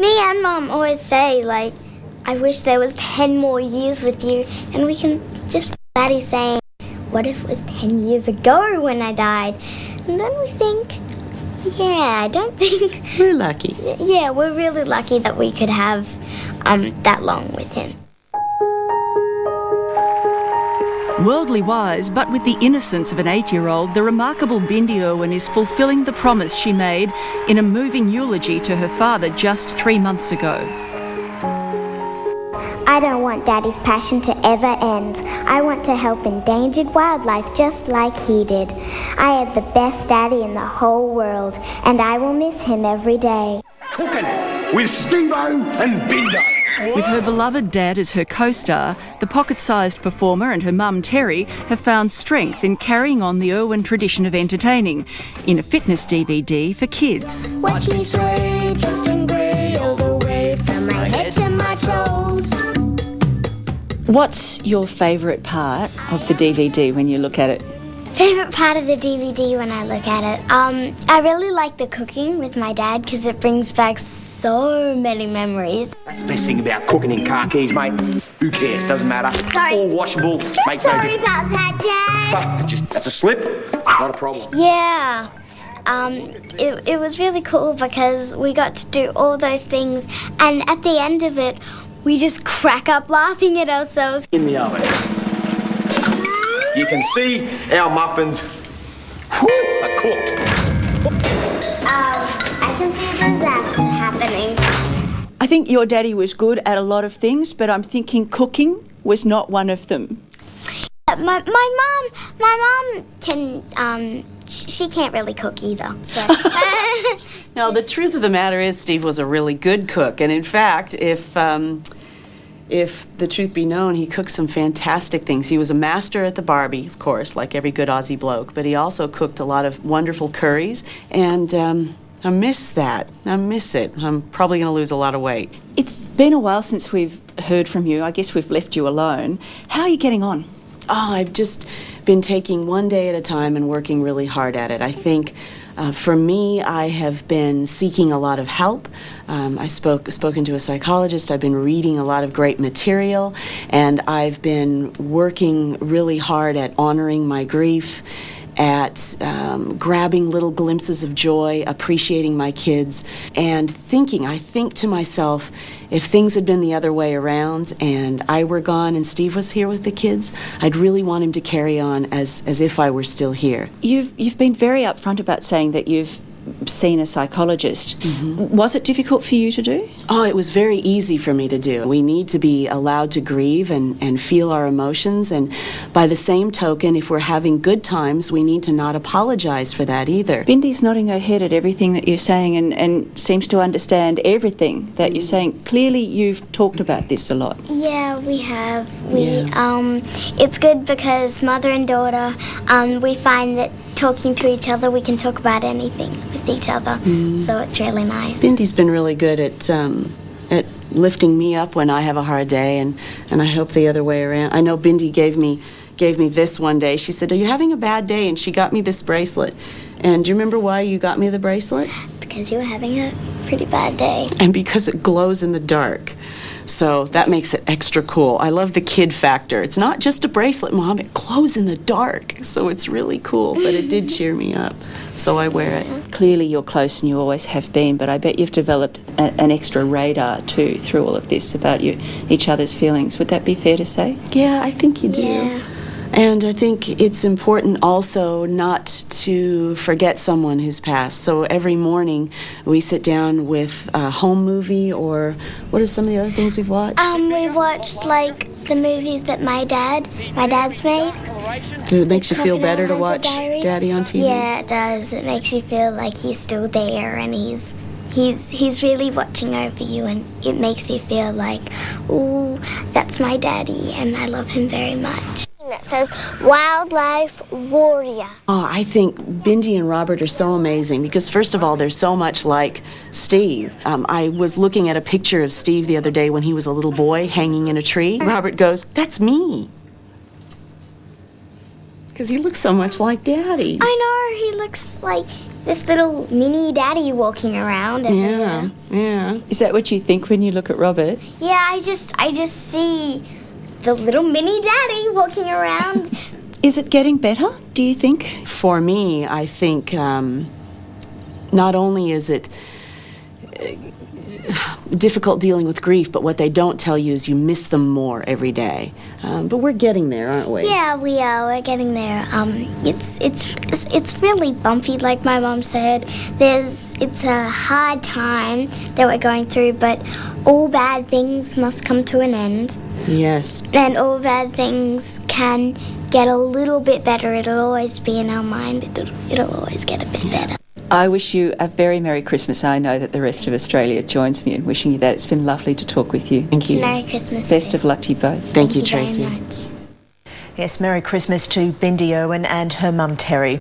Me and Mum always say, like, I wish there was 10 more years with you, and we can just Daddy saying, what if it was 10 years ago when I died? And then we think, yeah, I don't think... We're lucky. Yeah, we're really lucky that we could have that long with him. Worldly wise, but with the innocence of an 8-year-old, the remarkable Bindi Irwin is fulfilling the promise she made in a moving eulogy to her father just 3 months ago. I don't want Daddy's passion to ever end. I want to help endangered wildlife just like he did. I had the best Daddy in the whole world, and I will miss him every day. Cooking with Steve-O and Bindo. With her beloved dad as her co-star, the pocket-sized performer and her mum Terri have found strength in carrying on the Irwin tradition of entertaining in a fitness DVD for kids. Watch me sway, just and grey, all the way from my head to my toes. What's your favourite part of the DVD when you look at it? Favourite part of the DVD when I look at it? I really like the cooking with my dad because it brings back so many memories. That's the best thing about cooking in car keys, mate. Who cares? Doesn't matter. Sorry. All washable. Makes Sorry no difference. about that, Dad. That's a slip. Not a problem. Yeah. It was really cool because we got to do all those things, and at the end of it, we just crack up laughing at ourselves. In the oven. You can see our muffins are cooked. I can see a disaster happening. I think your daddy was good at a lot of things, but I'm thinking cooking was not one of them. My mom can, she can't really cook either, so. No, the truth of the matter is Steve was a really good cook, and in fact, if the truth be known, he cooked some fantastic things. He was a master at the barbie, of course, like every good Aussie bloke, but he also cooked a lot of wonderful curries, and I miss that. I miss it. I'm probably going to lose a lot of weight. It's been a while since we've heard from you. I guess we've left you alone. How are you getting on? Oh, I've just been taking one day at a time and working really hard at it. I think for me, I have been seeking a lot of help. I've spoken to a psychologist. I've been reading a lot of great material, and I've been working really hard at honoring my grief, at grabbing little glimpses of joy, appreciating my kids, and I think to myself, if things had been the other way around and I were gone and Steve was here with the kids, I'd really want him to carry on as if I were still here. You've been very upfront about saying that you've seen a psychologist. Mm-hmm. Was it difficult for you to do? Oh, it was very easy for me to do. We need to be allowed to grieve and feel our emotions, and by the same token, if we're having good times, we need to not apologize for that either. Bindi's nodding her head at everything that you're saying and seems to understand everything that you're saying. Clearly, you've talked about this a lot. Yeah, we have. It's good because mother and daughter, we find that talking to each other, we can talk about anything with each other, so it's really nice. Bindi's been really good at lifting me up when I have a hard day, and I hope the other way around. I know Bindi gave me this one day. She said, "Are you having a bad day?" And she got me this bracelet. And do you remember why you got me the bracelet? Because you were having a pretty bad day. And because it glows in the dark. So that makes it extra cool. I love the kid factor. It's not just a bracelet, Mom. It glows in the dark. So it's really cool, but it did cheer me up. So I wear it. Clearly you're close and you always have been, but I bet you've developed an extra radar too through all of this about each other's feelings. Would that be fair to say? Yeah, I think you do. Yeah. And I think it's important also not to forget someone who's passed. So every morning we sit down with a home movie, or what are some of the other things we've watched? We've watched like the movies that my dad's made. It makes you feel better to watch Diaries. Daddy on TV? Yeah, it does. It makes you feel like he's still there and he's really watching over you, and it makes you feel like, ooh, that's my daddy and I love him very much. That says Wildlife Warrior. Oh, I think Bindi and Robert are so amazing because, first of all, they're so much like Steve. I was looking at a picture of Steve the other day when he was a little boy hanging in a tree. Robert goes, "That's me." Because he looks so much like Daddy. I know, he looks like this little mini daddy walking around. And, Yeah. Is that what you think when you look at Robert? yeah, I just see the little mini daddy walking around. Is it getting better, do you think? For me, I think not only is it difficult dealing with grief, but what they don't tell you is you miss them more every day. But we're getting there, aren't we? Yeah, we are. We're getting there. It's really bumpy, like my mom said. It's a hard time that we're going through, but all bad things must come to an end. Yes. And all bad things can get a little bit better. It'll always be in our mind, but it'll always get a bit better. I wish you a very Merry Christmas. I know that the rest of Australia joins me in wishing you that. It's been lovely to talk with you. Thank you. Merry Christmas. Best of luck to you both. Thank you, very Tracy. much. Yes, Merry Christmas to Bindi Irwin and her mum Terri.